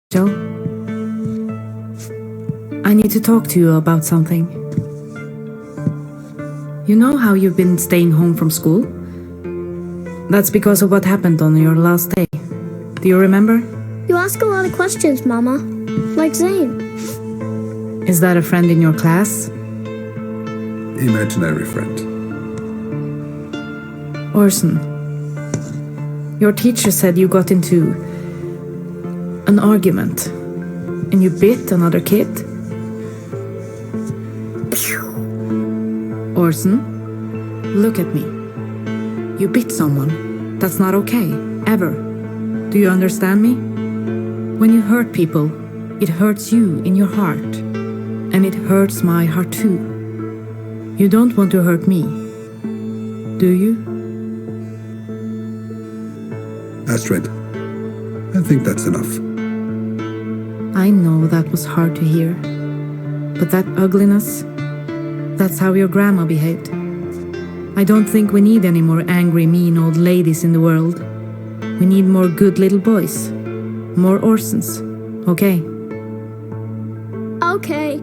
Joe, I need to talk to you about something. You know how you've been staying home from school? That's because of what happened on your last day. Do you remember? You ask a lot of questions, Mama. Like Zane. Is that a friend in your class? Imaginary friend. Orson, your teacher said you got into an argument and you bit another kid. Orson, look at me. You bit someone. That's not okay, ever. Do you understand me? When you hurt people, it hurts you in your heart. And it hurts my heart too. You don't want to hurt me, do you? Astrid, I think that's enough. I know that was hard to hear. But that ugliness, that's how your grandma behaved. I don't think we need any more angry, mean old ladies in the world. We need more good little boys. More Orsons. Okay? Okay.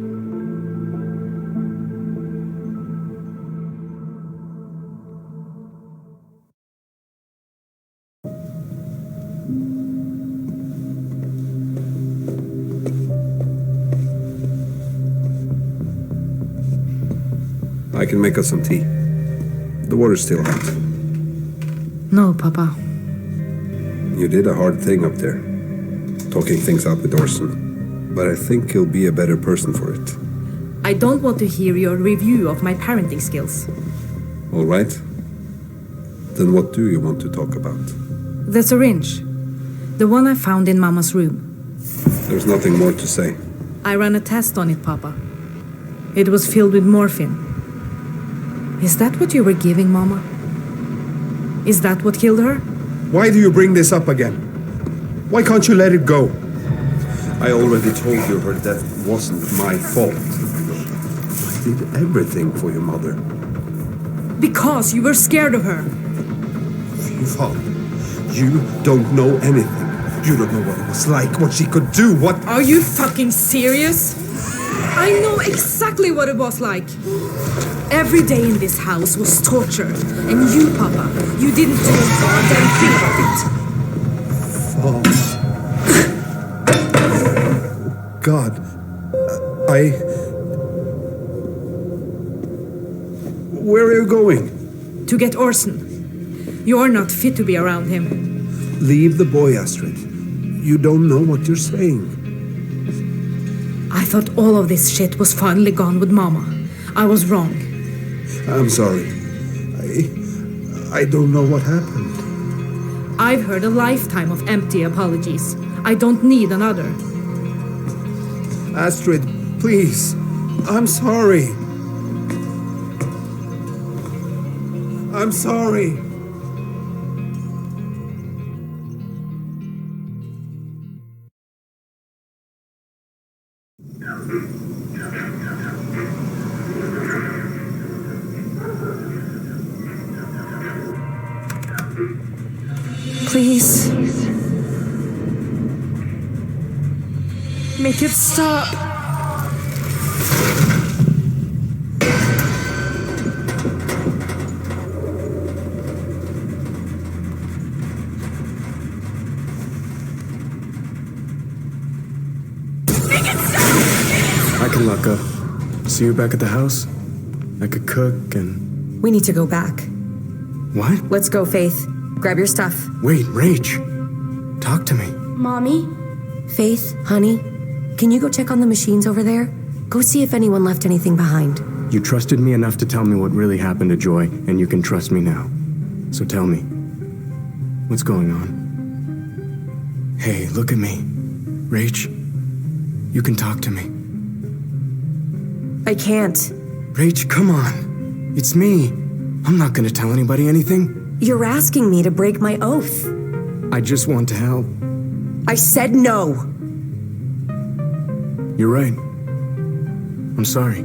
I can make us some tea. The water's still hot. No, Papa. You did a hard thing up there, talking things out with Orson. But I think he'll be a better person for it. I don't want to hear your review of my parenting skills. All right. Then what do you want to talk about? The syringe. The one I found in Mama's room. There's nothing more to say. I ran a test on it, Papa. It was filled with morphine. Is that what you were giving, Mama? Is that what killed her? Why do you bring this up again? Why can't you let it go? I already told you her death wasn't my fault. I did everything for your mother. Because you were scared of her. Father, you don't know anything. You don't know what it was like, what she could do, what... Are you fucking serious? I know exactly what it was like. Every day in this house was torture. And you, Papa, you didn't do a goddamn thing about it. God, Where are you going? To get Orson. You're not fit to be around him. Leave the boy, Astrid. You don't know what you're saying. I thought all of this shit was finally gone with Mama. I was wrong. I'm sorry. I don't know what happened. I've heard a lifetime of empty apologies. I don't need another. Astrid, please. I'm sorry. I'm sorry. Please. Make it stop. I can lock up. See you back at the house? I could cook and... We need to go back. What? Let's go, Faith. Grab your stuff. Wait, Rach. Talk to me. Mommy? Faith, honey, can you go check on the machines over there? Go see if anyone left anything behind. You trusted me enough to tell me what really happened to Joy, and you can trust me now. So tell me, what's going on? Hey, look at me. Rach, you can talk to me. I can't. Rach, come on. It's me. I'm not gonna tell anybody anything. You're asking me to break my oath. I just want to help. I said no. You're right. I'm sorry.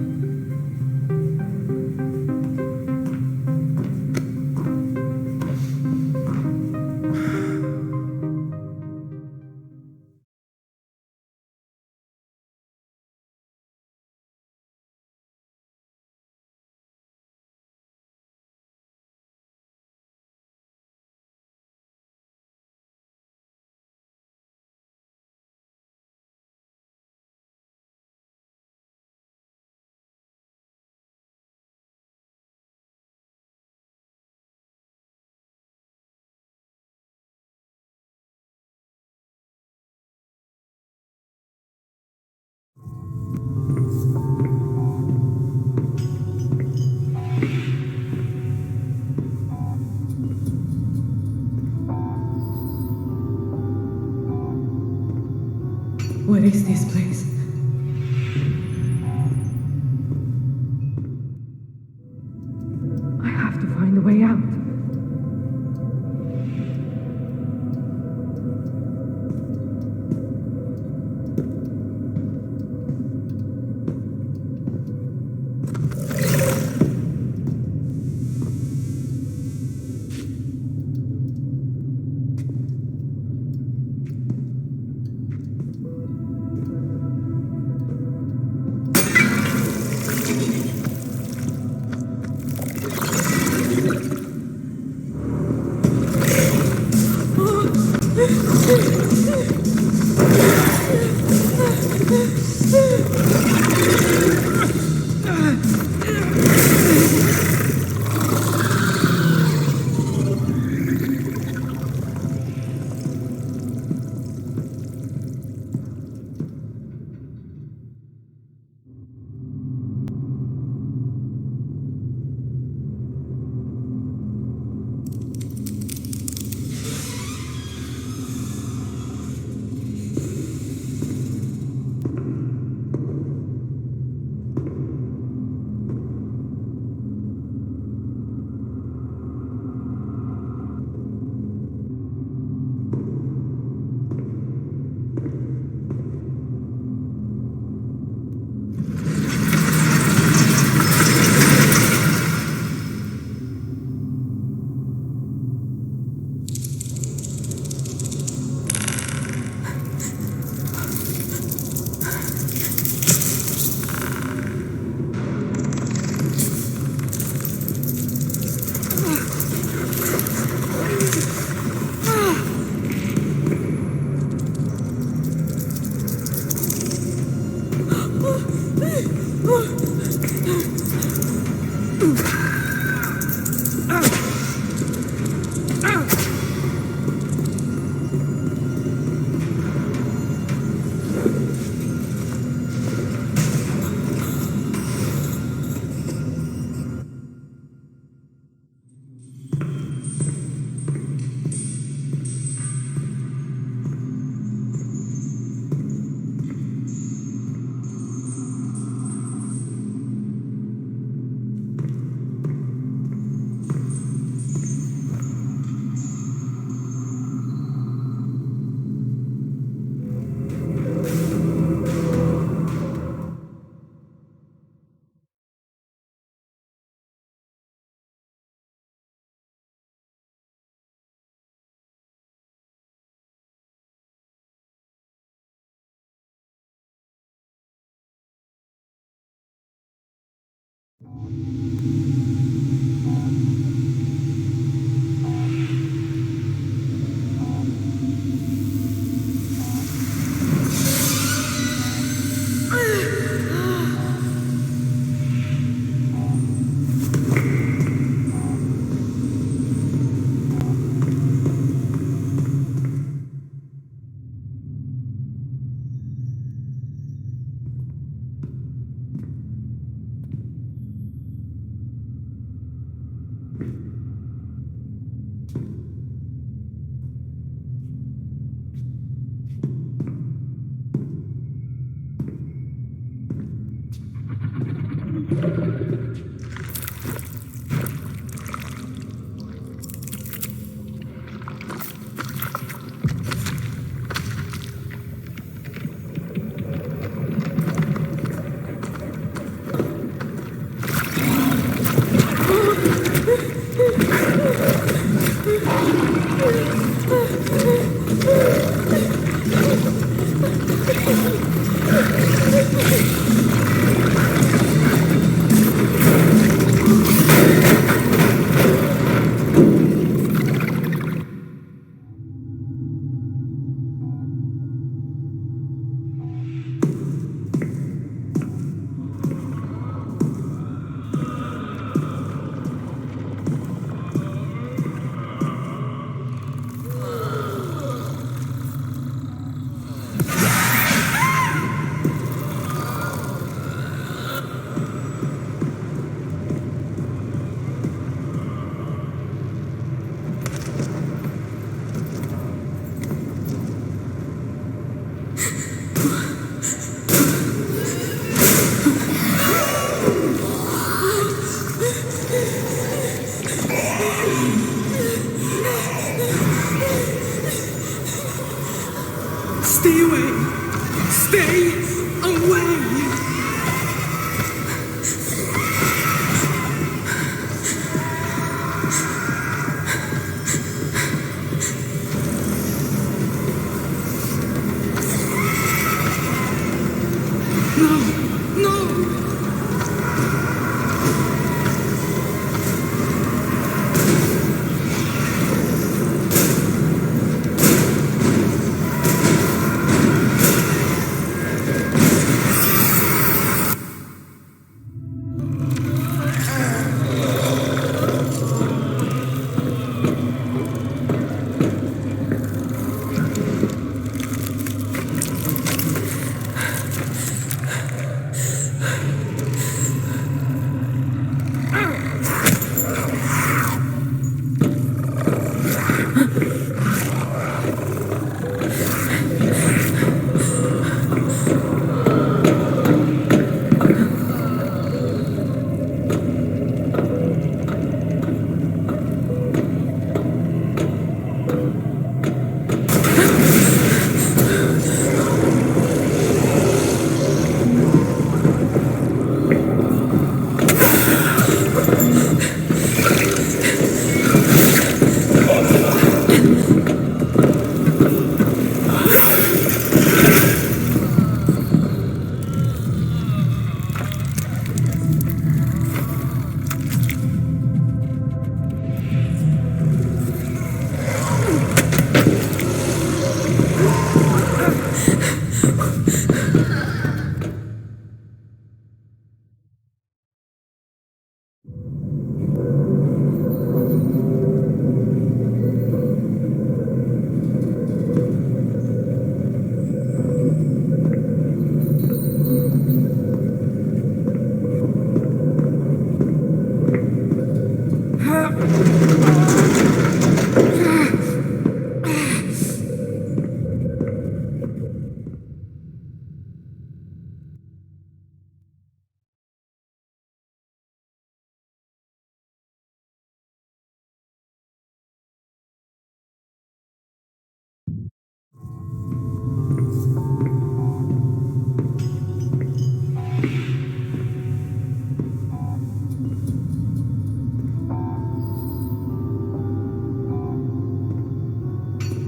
miss this place. I have to find a way out.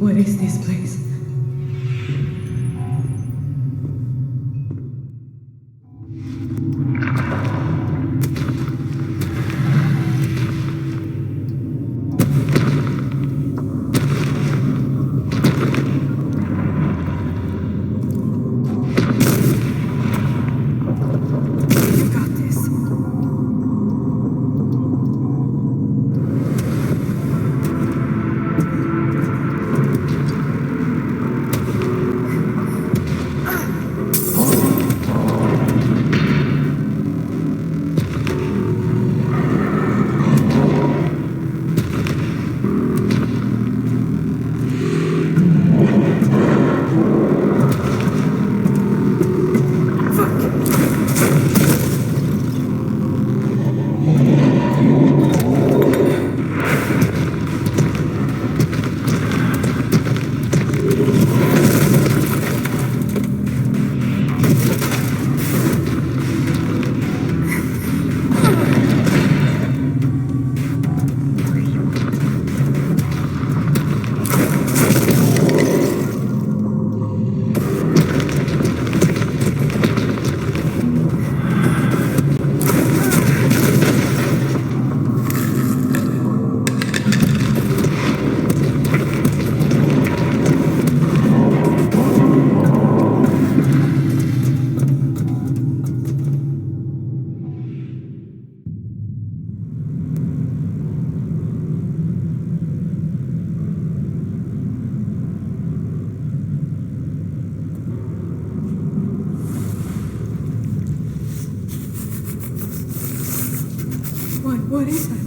What is this place? You got this. What is that?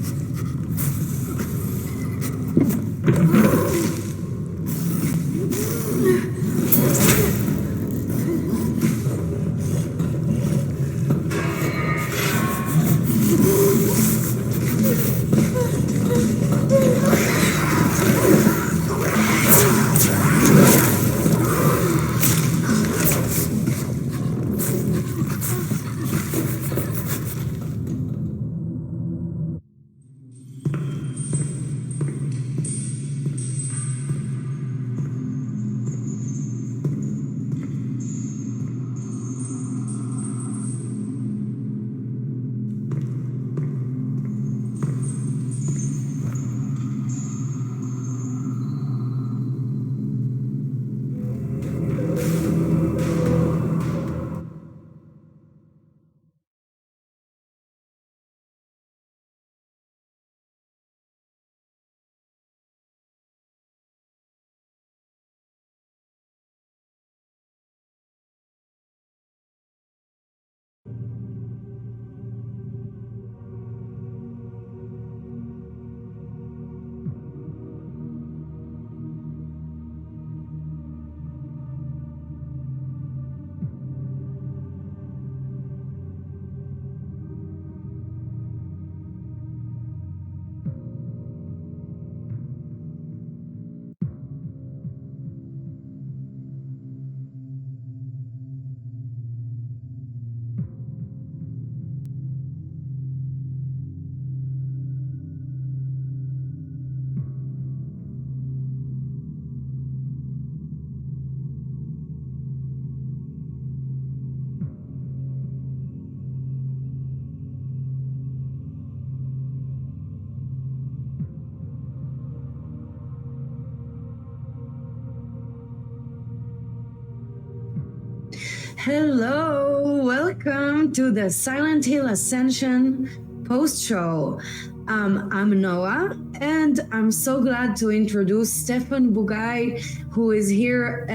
Hello, welcome to the Silent Hill Ascension post-show. I'm Noah, and I'm so glad to introduce Stefan Bugay, who is here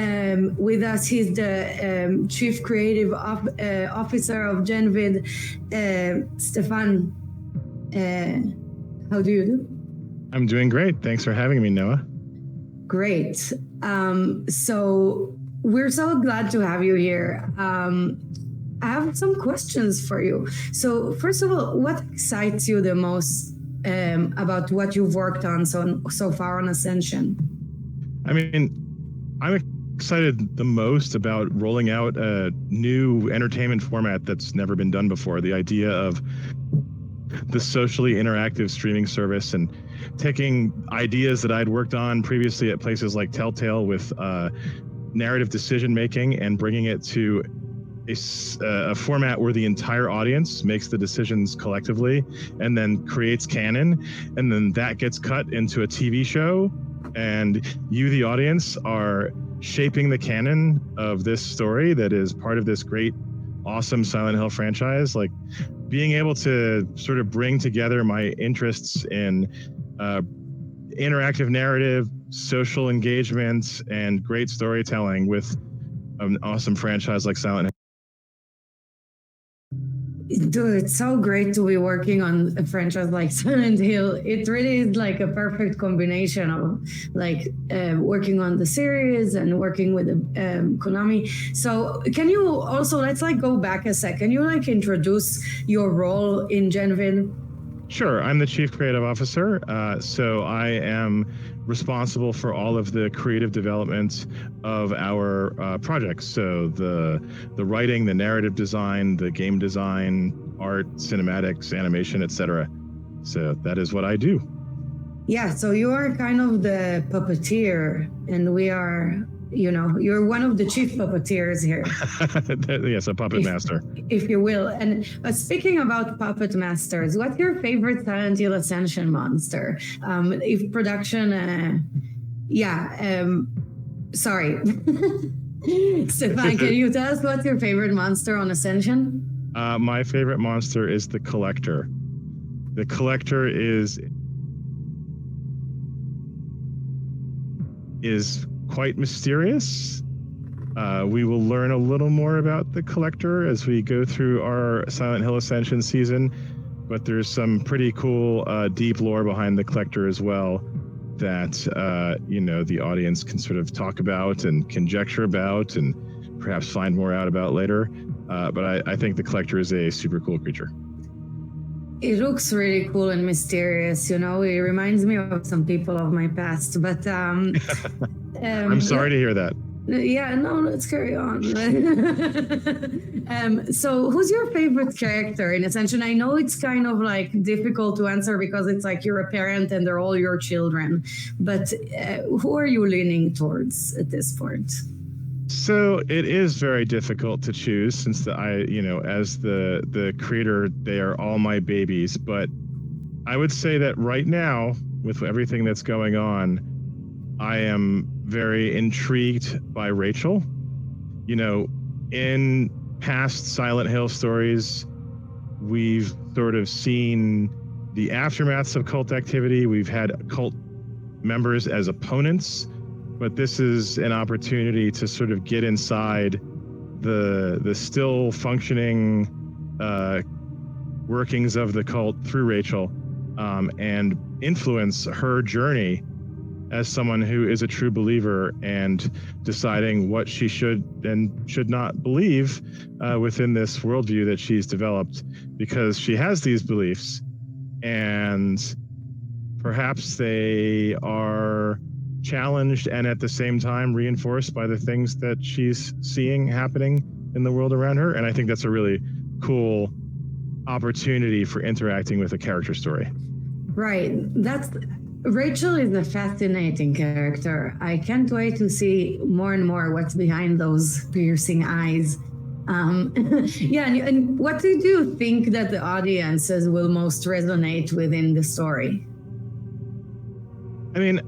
with us. He's the Chief Creative Officer of Genvid. Stefan, how do you do? I'm doing great. Thanks for having me, Noah. Great. So we're so glad to have you here. I have some questions for you. So first of all, what excites you the most about what you've worked on so far on Ascension? I mean, I'm excited the most about rolling out a new entertainment format that's never been done before. The idea of the socially interactive streaming service and taking ideas that I'd worked on previously at places like Telltale with narrative decision making and bringing it to a format where the entire audience makes the decisions collectively and then creates canon, and then that gets cut into a TV show, and you, the audience, are shaping the canon of this story that is part of this great, awesome Silent Hill franchise. Like, being able to sort of bring together my interests in interactive narrative, social engagement, and great storytelling with an awesome franchise like Silent Hill. Dude, it's so great to be working on a franchise like Silent Hill. It really is like a perfect combination of like working on the series and working with Konami. So can you also, let's like go back a sec. Can you like introduce your role in Genvid? Sure. I'm the Chief Creative Officer. So I am responsible for all of the creative development of our projects. So the writing, the narrative design, the game design, art, cinematics, animation, etc. So that is what I do. Yeah. So you are kind of the puppeteer, and we are, you know, you're one of the chief puppeteers here. Yes, a puppet master, if you will. And speaking about puppet masters, what's your favorite Silent Hill Ascension monster? If production, sorry. Stefan, can you tell us what's your favorite monster on Ascension? My favorite monster is the Collector. The Collector is quite mysterious. We will learn a little more about the Collector as we go through our Silent Hill Ascension season, but there's some pretty cool deep lore behind the Collector as well that the audience can sort of talk about and conjecture about and perhaps find more out about later. But I think the Collector is a super cool creature. It looks really cool and mysterious, you know. It reminds me of some people of my past, but I'm sorry to hear that. Yeah, no, let's carry on. So who's your favorite character in Ascension? I know it's kind of like difficult to answer because it's like you're a parent and they're all your children, but who are you leaning towards at this point? So it is very difficult to choose since as the creator, they are all my babies. But I would say that right now, with everything that's going on, I am very intrigued by Rachel. You know, in past Silent Hill stories, we've sort of seen the aftermaths of cult activity. We've had cult members as opponents. But this is an opportunity to sort of get inside the still functioning workings of the cult through Rachel, and influence her journey as someone who is a true believer and deciding what she should and should not believe within this worldview that she's developed, because she has these beliefs and perhaps they are challenged and at the same time reinforced by the things that she's seeing happening in the world around her. And I think that's a really cool opportunity for interacting with a character story. Right. Rachel is a fascinating character. I can't wait to see more and more what's behind those piercing eyes. And what did you think that the audiences will most resonate within the story? I mean,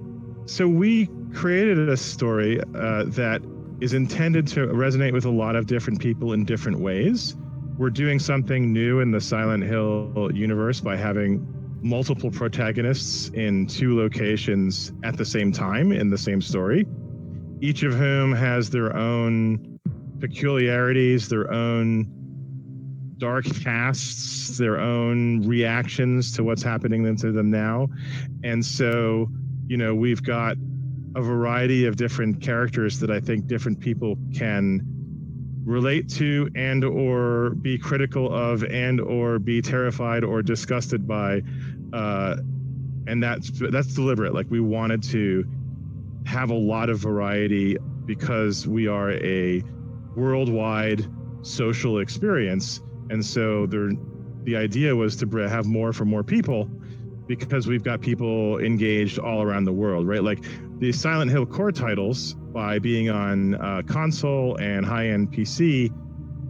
so we created a story that is intended to resonate with a lot of different people in different ways. We're doing something new in the Silent Hill universe by having multiple protagonists in 2 locations at the same time in the same story, each of whom has their own peculiarities, their own dark pasts, their own reactions to what's happening to them now. And so, we've got a variety of different characters that I think different people can relate to and or be critical of and or be terrified or disgusted by. And that's deliberate. Like, we wanted to have a lot of variety because we are a worldwide social experience. And so the idea was to have more for more people, because we've got people engaged all around the world, right? Like, the Silent Hill core titles, by being on console and high-end PC,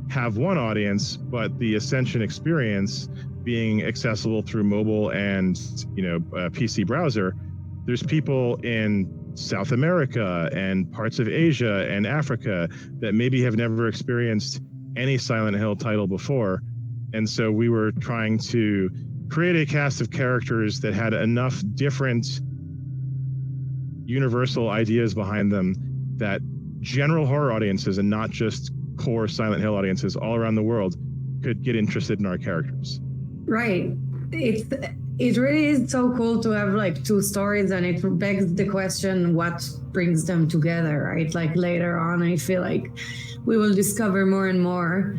have one audience, but the Ascension experience being accessible through mobile and PC browser, there's people in South America and parts of Asia and Africa that maybe have never experienced any Silent Hill title before. And so we were trying to create a cast of characters that had enough different universal ideas behind them that general horror audiences, and not just core Silent Hill audiences all around the world, could get interested in our characters. Right. It really is so cool to have like 2 stories, and it begs the question, what brings them together, right? Like, later on, I feel like we will discover more and more.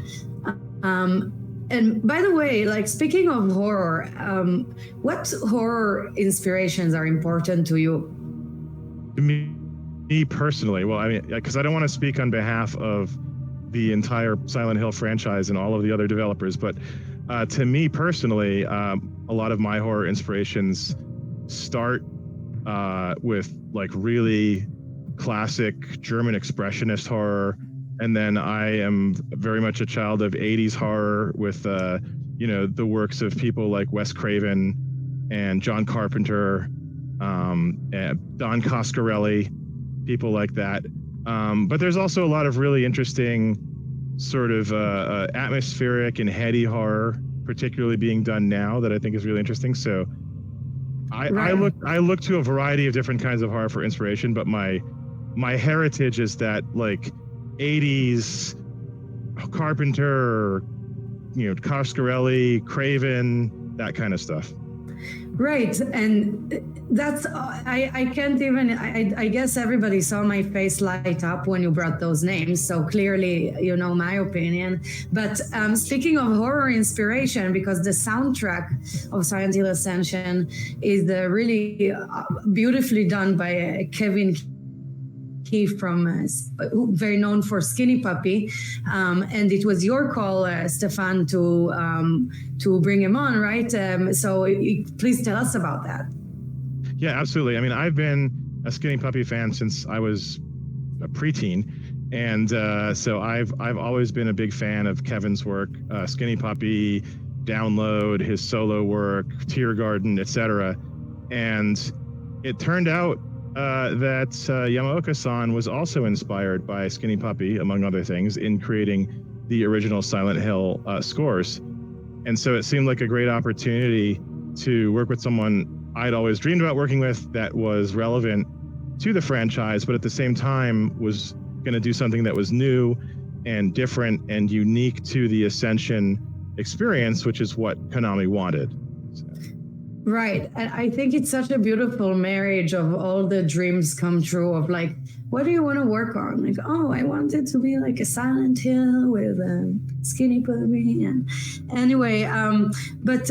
And by the way, like, speaking of horror, what horror inspirations are important to you? Me personally, well, I mean, because I don't want to speak on behalf of the entire Silent Hill franchise and all of the other developers, but to me personally, a lot of my horror inspirations start with like really classic German expressionist horror. And then I am very much a child of 80s horror with, the works of people like Wes Craven and John Carpenter, and Don Coscarelli, people like that. But there's also a lot of really interesting sort of atmospheric and heady horror, particularly being done now, that I think is really interesting. So I look to a variety of different kinds of horror for inspiration, but my heritage is that like 80s Carpenter, Coscarelli, Craven, that kind of stuff. Right. And that's, I can't even, I guess everybody saw my face light up when you brought those names. So clearly, my opinion. But speaking of horror inspiration, because the soundtrack of Silent Hill Ascension is really beautifully done by Kevin from very known for Skinny Puppy, and it was your call, Stefan, to bring him on, right? So please tell us about that. Yeah, absolutely. I mean, I've been a Skinny Puppy fan since I was a preteen, and so I've always been a big fan of Kevin's work, Skinny Puppy, Download, his solo work, Tear Garden, etc. And it turned out that Yamaoka-san was also inspired by Skinny Puppy, among other things, in creating the original Silent Hill scores. And so it seemed like a great opportunity to work with someone I'd always dreamed about working with, that was relevant to the franchise, but at the same time was going to do something that was new and different and unique to the Ascension experience, which is what Konami wanted. Right. And I think it's such a beautiful marriage of all the dreams come true of like, what do you want to work on? Like, oh, I want it to be like a Silent Hill with a Skinny Puppy. And anyway, but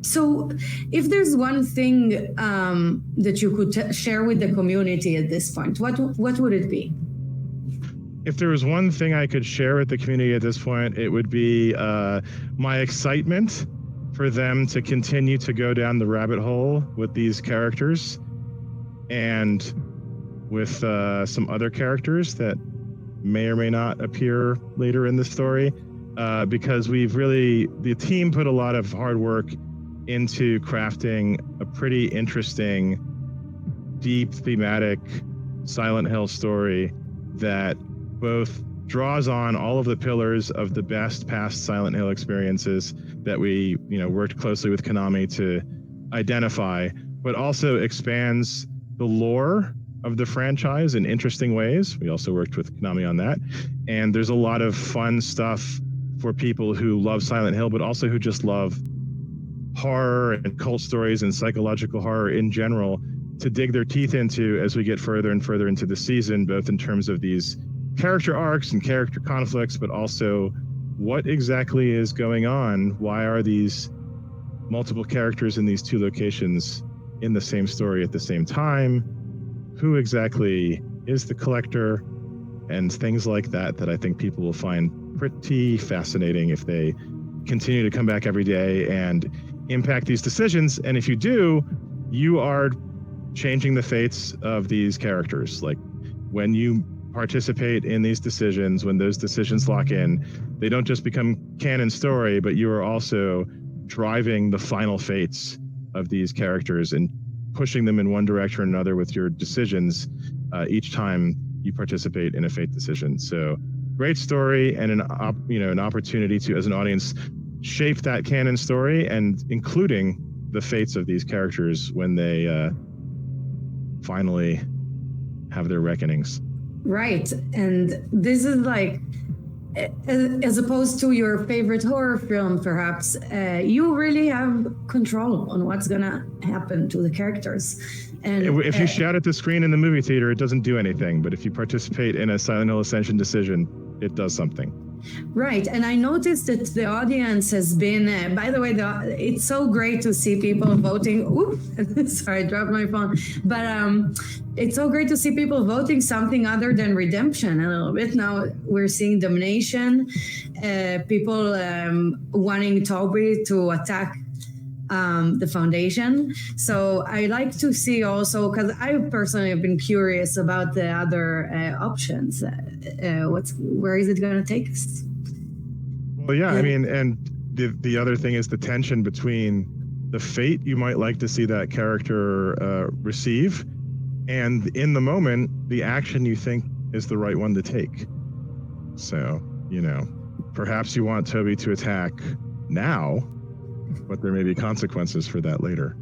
so if there's one thing that you could share with the community at this point, what would it be? If there was one thing I could share with the community at this point, it would be my excitement for them to continue to go down the rabbit hole with these characters and with some other characters that may or may not appear later in the story, because the team put a lot of hard work into crafting a pretty interesting, deep thematic Silent Hill story that both draws on all of the pillars of the best past Silent Hill experiences that we, worked closely with Konami to identify, but also expands the lore of the franchise in interesting ways. We also worked with Konami on that. And there's a lot of fun stuff for people who love Silent Hill, but also who just love horror and cult stories and psychological horror in general to dig their teeth into as we get further and further into the season, both in terms of these character arcs and character conflicts, but also what exactly is going on? Why are these multiple characters in these two locations in the same story at the same time? Who exactly is the collector? And things like that I think people will find pretty fascinating if they continue to come back every day and impact these decisions. And if you do, you are changing the fates of these characters. Like when you participate in these decisions, when those decisions lock in, they don't just become canon story, but you are also driving the final fates of these characters and pushing them in one direction or another with your decisions each time you participate in a fate decision. So great story and an opportunity to, as an audience, shape that canon story, and including the fates of these characters when they finally have their reckonings. Right. And this is like, as opposed to your favorite horror film, perhaps, you really have control on what's going to happen to the characters. And if you shout at the screen in the movie theater, it doesn't do anything. But if you participate in a Silent Hill Ascension decision, it does something. Right. And I noticed that the audience has been, by the way, it's so great to see people voting. Oops, sorry, I dropped my phone. But it's so great to see people voting something other than redemption a little bit. Now we're seeing domination, people wanting Toby to attack the foundation. So I like to see also, because I personally have been curious about the other options. Where is it going to take us? Well, yeah, I mean, and the other thing is the tension between the fate you might like to see that character receive, and in the moment, the action you think is the right one to take. So, perhaps you want Toby to attack now, but there may be consequences for that later.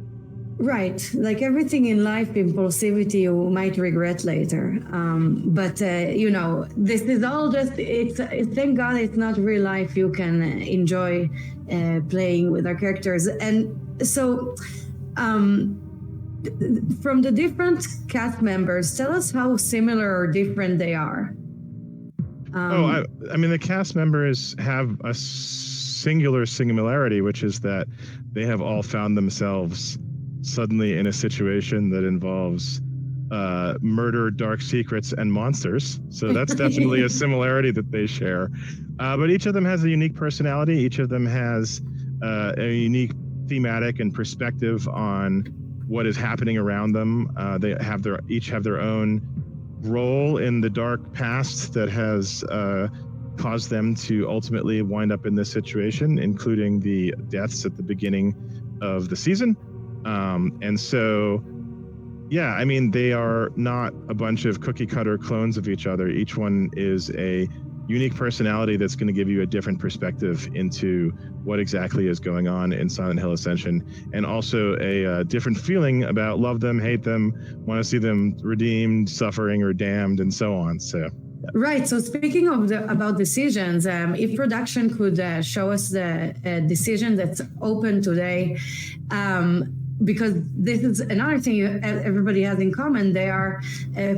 Right. Like everything in life, impulsivity you might regret later. But this is all just, thank God it's not real life. You can enjoy playing with our characters. And so from the different cast members, tell us how similar or different they are. I mean, the cast members have a singular similarity, which is that they have all found themselves suddenly in a situation that involves murder, dark secrets, and monsters. So that's definitely a similarity that they share. But each of them has a unique personality. Each of them has a unique thematic and perspective on what is happening around them. They have each have their own role in the dark past that has caused them to ultimately wind up in this situation, including the deaths at the beginning of the season. And so, yeah, I mean, they are not a bunch of cookie cutter clones of each other. Each one is a unique personality that's going to give you a different perspective into what exactly is going on in Silent Hill Ascension, and also a different feeling about love them, hate them, want to see them redeemed, suffering, or damned, and so on. So. Yeah. Right. So speaking of about decisions, if production could show us the decision that's open today, because this is another thing everybody has in common. They are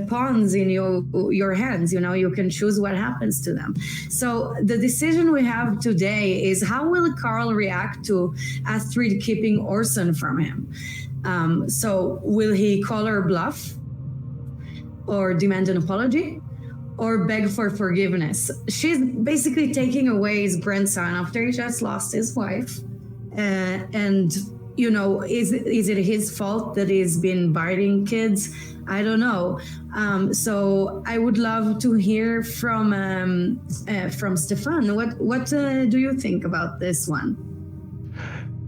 pawns in your hands. You can choose what happens to them. So the decision we have today is, how will Carl react to Astrid keeping Orson from him? So will he call her bluff, or demand an apology, or beg for forgiveness? She's basically taking away his grandson after he just lost his wife. Is it his fault that he's been biting kids? I don't know. So I would love to hear from Stefan. What do you think about this one?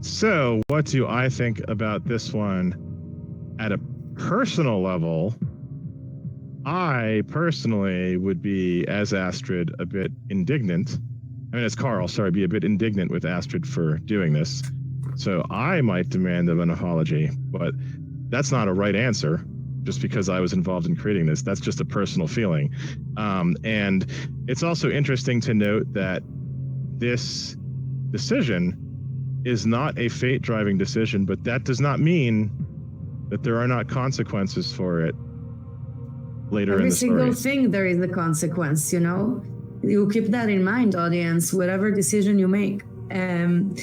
So what do I think about this one at a personal level? I personally would be, as Astrid, a bit indignant. I mean, as Carl, sorry, be a bit indignant with Astrid for doing this. So I might demand an apology, but that's not a right answer just because I was involved in creating this. That's just a personal feeling. And it's also interesting to note that this decision is not a fate-driving decision, but that does not mean that there are not consequences for it later in the story. Every single thing, there is a consequence, you know? You keep that in mind, audience, whatever decision you make. And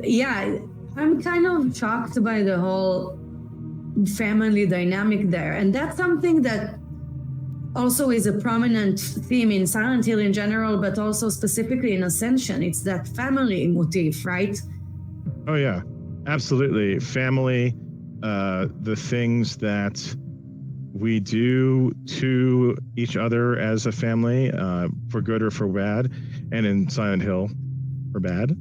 yeah, I'm kind of shocked by the whole family dynamic there. And that's something that also is a prominent theme in Silent Hill in general, but also specifically in Ascension. It's that family motif, right? Oh, yeah, absolutely. Family, the things that we do to each other as a family, for good or for bad, and in Silent Hill, for bad.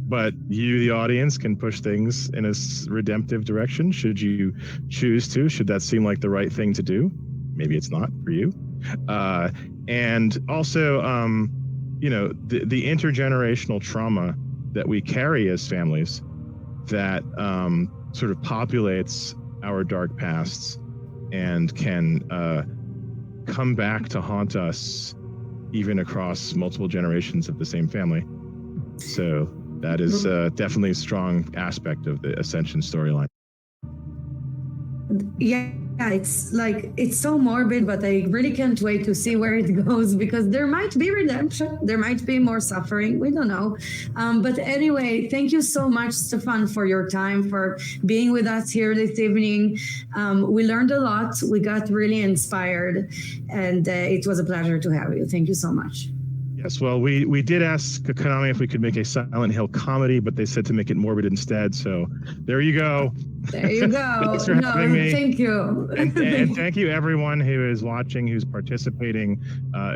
But you, the audience, can push things in a redemptive direction should you choose to, should that seem like the right thing to do. Maybe it's not for you. And also, you know, the intergenerational trauma that we carry as families that sort of populates our dark pasts and can come back to haunt us even across multiple generations of the same family. So that is definitely a strong aspect of the Ascension storyline. Yeah, it's like, it's so morbid, but I really can't wait to see where it goes, because there might be redemption, there might be more suffering, we don't know. But anyway, thank you so much, Stefan, for your time, for being with us here this evening. We learned a lot, we got really inspired, and it was a pleasure to have you. Thank you so much. Yes, well, we did ask Konami if we could make a Silent Hill comedy, but they said to make it morbid instead. So there you go. There you go. Thanks for having me. Thank you. and thank you everyone who is watching, who's participating,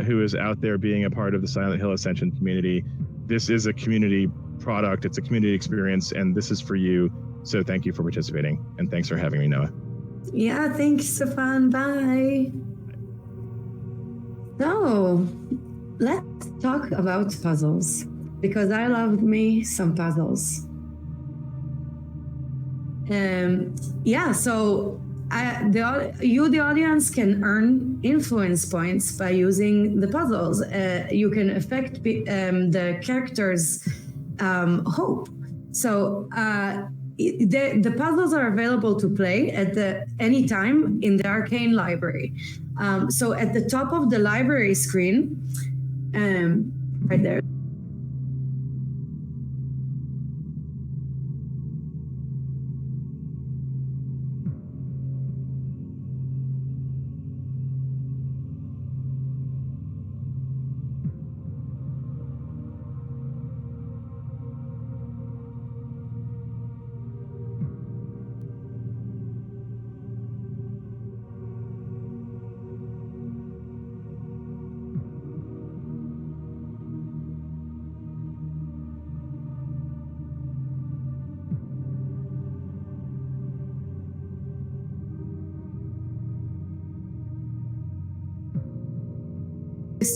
who is out there being a part of the Silent Hill Ascension community. This is a community product. It's a community experience, and this is for you. So thank you for participating, and thanks for having me, Noah. Yeah, thanks, Stefan. Bye. So, let's talk about puzzles, because I love me some puzzles. Yeah, so the audience can earn influence points by using the puzzles. You can affect the character's hope. So the puzzles are available to play at any time in the Arcane Library. So at the top of the library screen, right there.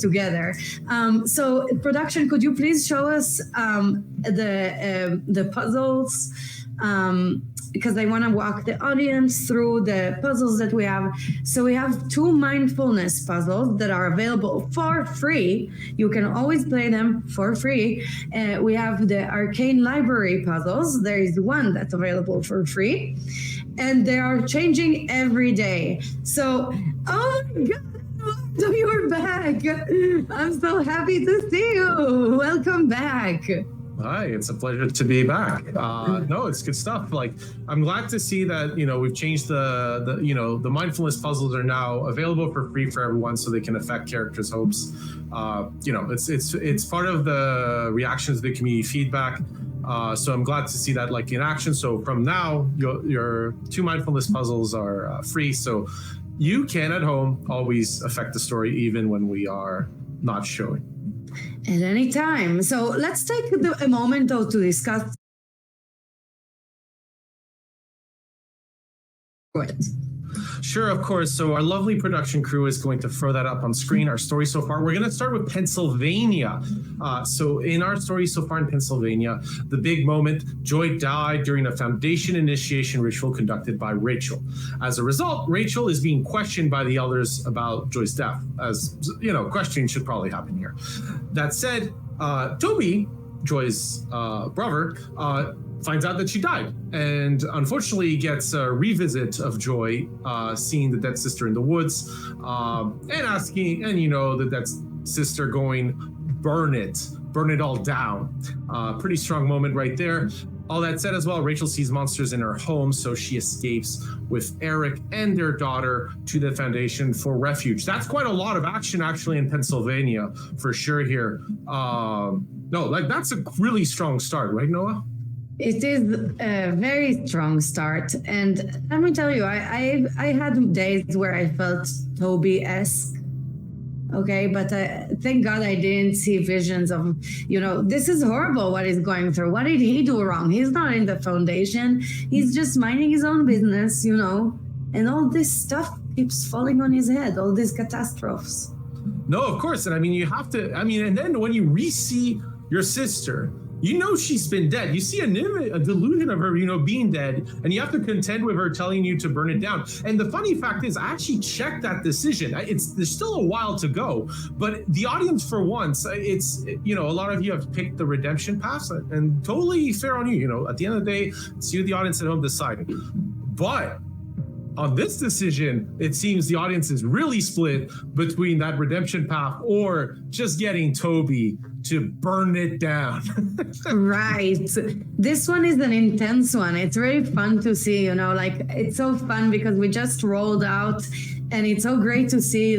Together. So production, could you please show us the puzzles? Because I want to walk the audience through the puzzles that we have. So we have 2 mindfulness puzzles that are available for free. You can always play them for free. We have the Arcane Library puzzles. There is one that's available for free, and they are changing every day. So, oh my God. So you're back. I'm so happy to see you. Welcome back. Hi, it's a pleasure to be back. No, it's good stuff. Like, I'm glad to see that, you know, we've changed the mindfulness puzzles are now available for free for everyone, so they can affect characters' hopes. You know, it's part of the reactions to the community feedback. So I'm glad to see that, like, in action. So from now, your 2 mindfulness puzzles are free. So you can at home always affect the story, even when we are not showing. At any time. So let's take a moment though to discuss it. Sure, of course. So our lovely production crew is going to throw that up on screen, our story so far. We're going to start with Pennsylvania. So in our story so far in Pennsylvania, the big moment, Joy died during a foundation initiation ritual conducted by Rachel. As a result, Rachel is being questioned by the elders about Joy's death. As you know, questioning should probably happen here. That said, Toby, Joy's brother, finds out that she died, and unfortunately gets a revisit of Joy, seeing the dead sister in the woods, and asking, and the dead sister going, burn it all down. Pretty strong moment right there. All that said as well, Rachel sees monsters in her home, so she escapes with Eric and their daughter to the Foundation for refuge. That's quite a lot of action actually in Pennsylvania for sure here. That's a really strong start, right, Noah? It is a very strong start, and let me tell you, I had days where I felt Toby-esque. Okay, but thank God I didn't see visions of, this is horrible what he's going through. What did he do wrong? He's not in the Foundation. He's just minding his own business, and all this stuff keeps falling on his head, all these catastrophes. No, of course. And you have to, and then when you re-see your sister, she's been dead. You see a delusion of her, being dead, and you have to contend with her telling you to burn it down. And the funny fact is, I actually checked that decision. There's still a while to go, but the audience, for once, it's a lot of you have picked the redemption path, and totally fair on you. At the end of the day, it's you, the audience, at home deciding. But on this decision, it seems the audience is really split between that redemption path or just getting Toby to burn it down. Right. This one is an intense one. It's very fun to see, it's so fun because we just rolled out, and it's so great to see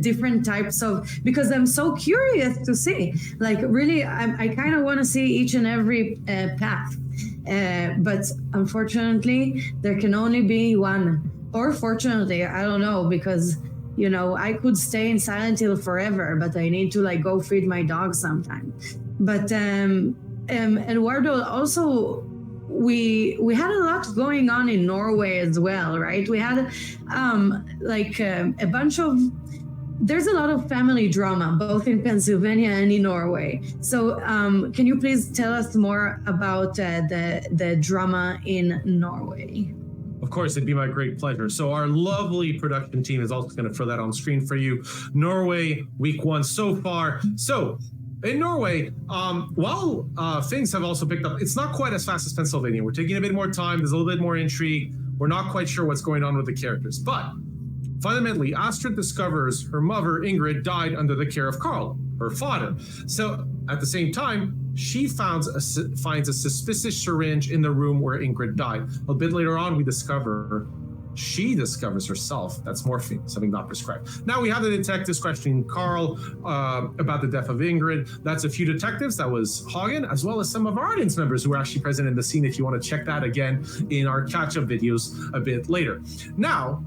different types of, because I'm so curious to see, really, I kind of want to see each and every path. But unfortunately, there can only be one. Or fortunately, I don't know, because I could stay in Silent Hill forever, but I need to go feed my dog sometime. But Eduardo, also, we had a lot going on in Norway as well, right? We had a bunch of, there's a lot of family drama, both in Pennsylvania and in Norway. So can you please tell us more about the drama in Norway? Of course, it'd be my great pleasure. So our lovely production team is also going to throw that on screen for you. Norway, week 1 so far. So in Norway, while things have also picked up, it's not quite as fast as Pennsylvania. We're taking a bit more time. There's a little bit more intrigue. We're not quite sure what's going on with the characters. But fundamentally, Astrid discovers her mother, Ingrid, died under the care of Carl, her father. So at the same time, she finds a suspicious syringe in the room where Ingrid died. A bit later on, she discovers herself that's morphine, something not prescribed. Now we have the detectives questioning Carl about the death of Ingrid. That's a few detectives. That was Hagen, as well as some of our audience members who were actually present in the scene, if you want to check that again in our catch-up videos a bit later. Now,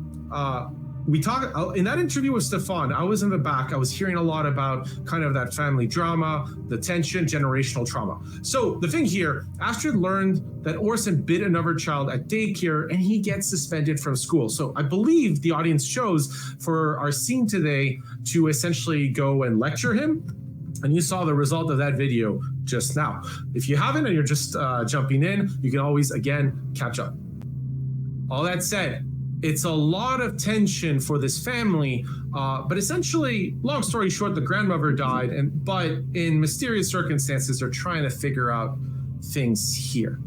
we talked in that interview with Stefan. I was in the back. I was hearing a lot about kind of that family drama, the tension, generational trauma. So the thing here, Astrid learned that Orson bit another child at daycare and he gets suspended from school. So I believe the audience chose for our scene today to essentially go and lecture him. And you saw the result of that video just now. If you haven't and you're just jumping in, you can always, again, catch up. All that said, it's a lot of tension for this family, but essentially, long story short, the grandmother died, but in mysterious circumstances, they're trying to figure out things here.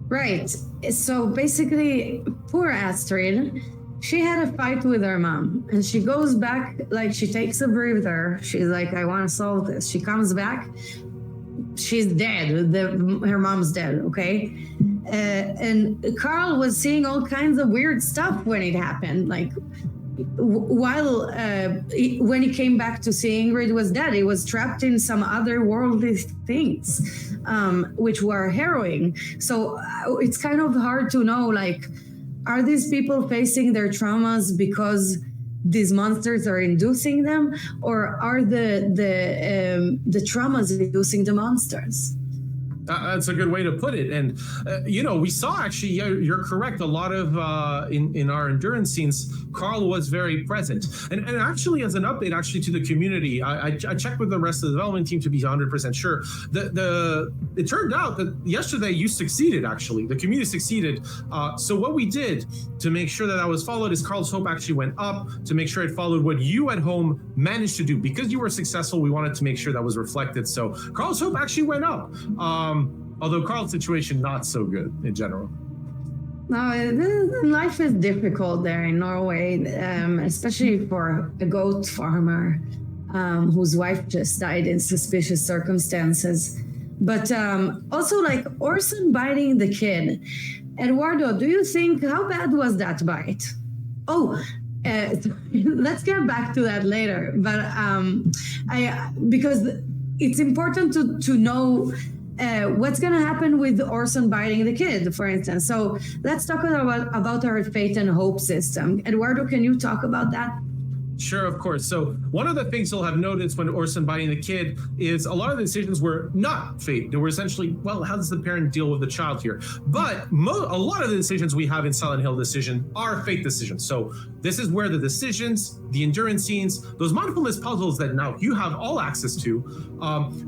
Right. So basically, poor Astrid, she had a fight with her mom, and she goes back, she takes a breather. She's like, I want to solve this. She comes back. She's dead. Her mom's dead, okay? And Carl was seeing all kinds of weird stuff when it happened. When he came back to see Ingrid was dead, he was trapped in some otherworldly things, which were harrowing. So it's kind of hard to know, are these people facing their traumas because these monsters are inducing them, or are the traumas inducing the monsters? That's a good way to put it. And, we saw actually, you're correct. A lot of, in our endurance scenes, Carl was very present. And actually, as an update, actually, to the community, I checked with the rest of the development team to be 100% sure. It turned out that yesterday you succeeded, actually. The community succeeded. So what we did to make sure that was followed is Carl's Hope actually went up to make sure it followed what you at home managed to do. Because you were successful, we wanted to make sure that was reflected. So Carl's Hope actually went up. Although Carl's situation not so good in general. No, life is difficult there in Norway, especially for a goat farmer whose wife just died in suspicious circumstances. But also, like Orson biting the kid. Eduardo, do you think, how bad was that bite? Oh, let's get back to that later. But because it's important to know what's going to happen with Orson biting the kid, for instance. So let's talk about our fate and hope system. Eduardo, can you talk about that? Sure, of course. So one of the things you'll have noticed when Orson biting the kid is a lot of the decisions were not fate. They were essentially, well, how does the parent deal with the child here? But a lot of the decisions we have in Silent Hill decision are fate decisions. So this is where the decisions, the endurance scenes, those mindfulness puzzles that now you have all access to,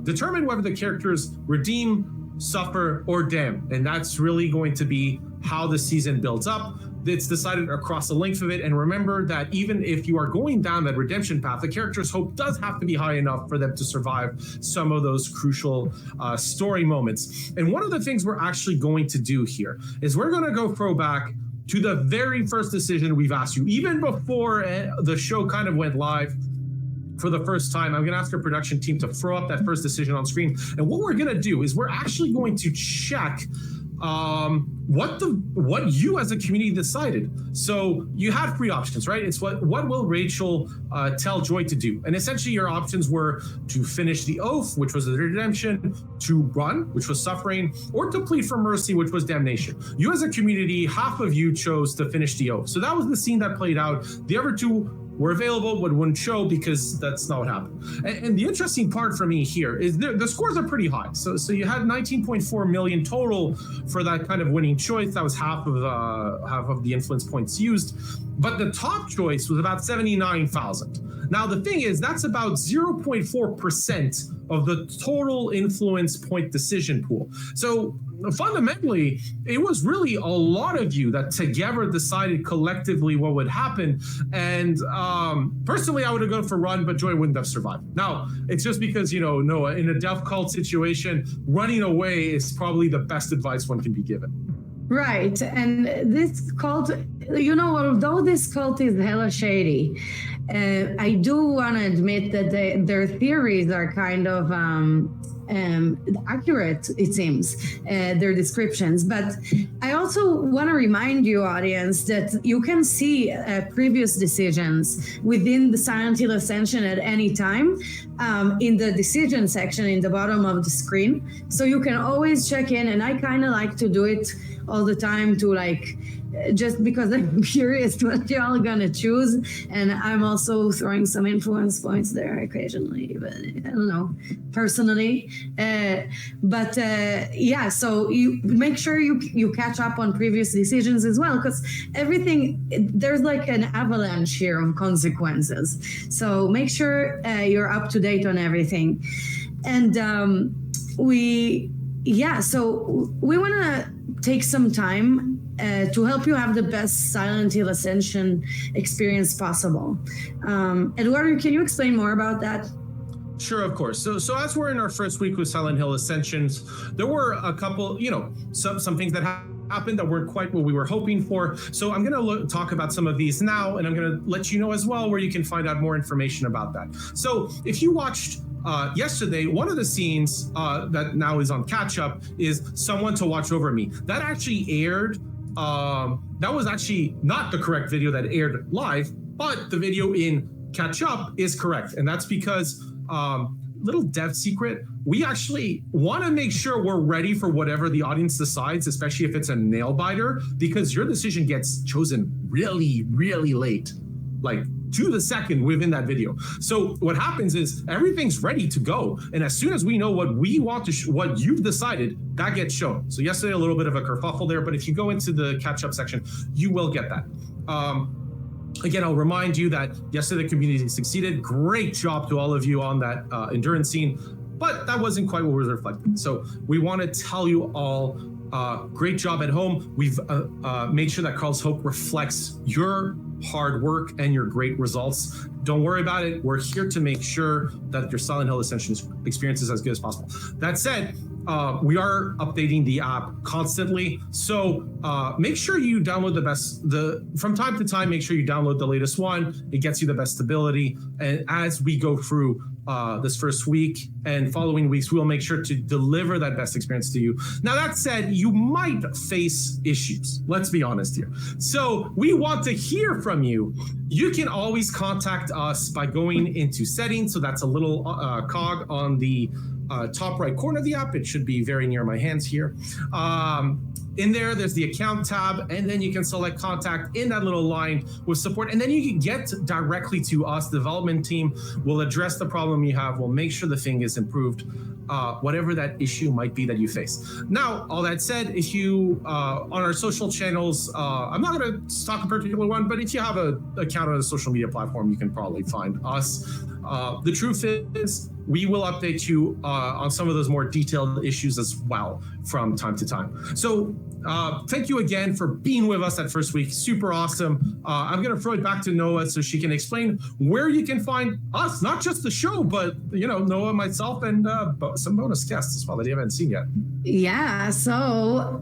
determine whether the characters redeem, suffer, or damn. And that's really going to be how the season builds up. It's decided across the length of it. And remember that even if you are going down that redemption path, the character's hope does have to be high enough for them to survive some of those crucial story moments. And one of the things we're actually going to do here is we're going to go throwback to the very first decision we've asked you, even before the show kind of went live. For the first time, I'm going to ask our production team to throw up that first decision on screen. And what we're going to do is we're actually going to check what you as a community decided. So you had three options, right? It's what will Rachel tell Joy to do? And essentially your options were to finish the oath, which was the redemption, to run, which was suffering, or to plead for mercy, which was damnation. You as a community, half of you chose to finish the oath. So that was the scene that played out. The other two were available but wouldn't show because that's not what happened. And the interesting part for me here is the scores are pretty high. So you had 19.4 million total for that kind of winning choice. That was half of the influence points used. But the top choice was about 79,000. Now the thing is, that's about 0.4% of the total influence point decision pool. So fundamentally, it was really a lot of you that together decided collectively what would happen. And personally, I would have gone for run, but Joy wouldn't have survived. Now, it's just because, Noah, in a death cult situation, running away is probably the best advice one can be given. Right. And this cult, although this cult is hella shady, I do want to admit that their theories are kind of accurate, it seems, their descriptions. But I also want to remind you, audience, that you can see previous decisions within the Silent Hill Ascension at any time in the decision section in the bottom of the screen. So you can always check in, and I kind of like to do it all the time to just because I'm curious what y'all gonna choose, and I'm also throwing some influence points there occasionally, but I don't know, personally. So you make sure you catch up on previous decisions as well, because there's like an avalanche here of consequences. So make sure you're up to date on everything. And we want to take some time to help you have the best Silent Hill Ascension experience possible. Eduardo, can you explain more about that? Sure, of course. So as we're in our first week with Silent Hill Ascensions, there were a couple, some things that happened that weren't quite what we were hoping for. So I'm going to talk about some of these now, and I'm going to let you know as well where you can find out more information about that. So if you watched yesterday, one of the scenes that now is on catch up is Someone to Watch Over Me. That actually aired. That was actually not the correct video that aired live, but the video in catch up is correct. And that's because, little dev secret, we actually want to make sure we're ready for whatever the audience decides, especially if it's a nail biter, because your decision gets chosen really, really late. Like to the second within that video. So what happens is everything's ready to go, and as soon as we know what we want to, what you've decided, that gets shown. So yesterday a little bit of a kerfuffle there, but if you go into the catch-up section, you will get that. Again, I'll remind you that yesterday the community succeeded. Great job to all of you on that endurance scene, but that wasn't quite what was reflected. So we want to tell you all, great job at home. We've made sure that Carl's Hope reflects your hard work and your great results. Don't worry about it. We're here to make sure that your Silent Hill Ascension experience is as good as possible. That said, we are updating the app constantly. So make sure you download from time to time, make sure you download the latest one. It gets you the best stability. And as we go through this first week and following weeks, we'll make sure to deliver that best experience to you. Now, that said, you might face issues. Let's be honest here. So we want to hear from you. You can always contact us by going into settings. So that's a little cog on the top right corner of the app. It should be very near my hands here. In there's the account tab, and then you can select contact in that little line with support, and then you can get directly to us. The development team will address the problem you have. We'll make sure the thing is improved, whatever that issue might be that you face. Now, all that said, if you on our social channels, I'm not going to talk a particular one, but if you have an account on a social media platform, you can probably find us. The truth is, we will update you on some of those more detailed issues as well from time to time. So thank you again for being with us that first week. Super awesome. I'm going to throw it back to Noah so she can explain where you can find us, not just the show, but Noah, myself, and some bonus guests as well that you haven't seen yet. Yeah. So,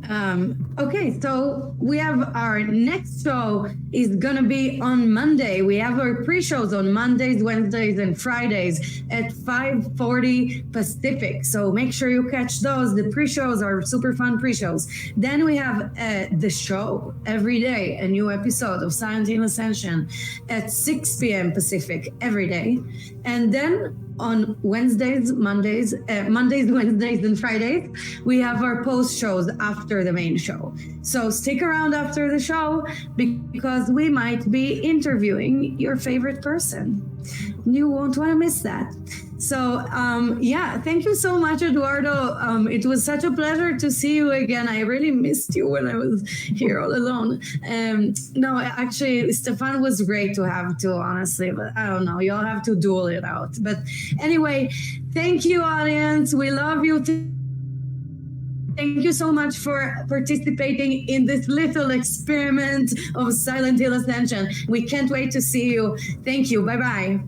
okay. So we have our next show is going to be on Monday. We have our pre-shows on Mondays, Wednesdays, and Fridays at 5:40 Pacific. So make sure you catch those. The pre-shows are super fun pre-shows. Then we have the show every day, a new episode of Silent Hill Ascension at 6 p.m. Pacific every day. And then on Wednesdays, Wednesdays, and Fridays, we have our post shows after the main show. So stick around after the show because we might be interviewing your favorite person. You won't want to miss that. So, thank you so much, Eduardo. It was such a pleasure to see you again. I really missed you when I was here all alone. No, actually, Stefan was great to have too, honestly, but I don't know. You'll have to duel it out. But anyway, thank you, audience. We love you. Thank you so much for participating in this little experiment of Silent Hill Ascension. We can't wait to see you. Thank you. Bye-bye.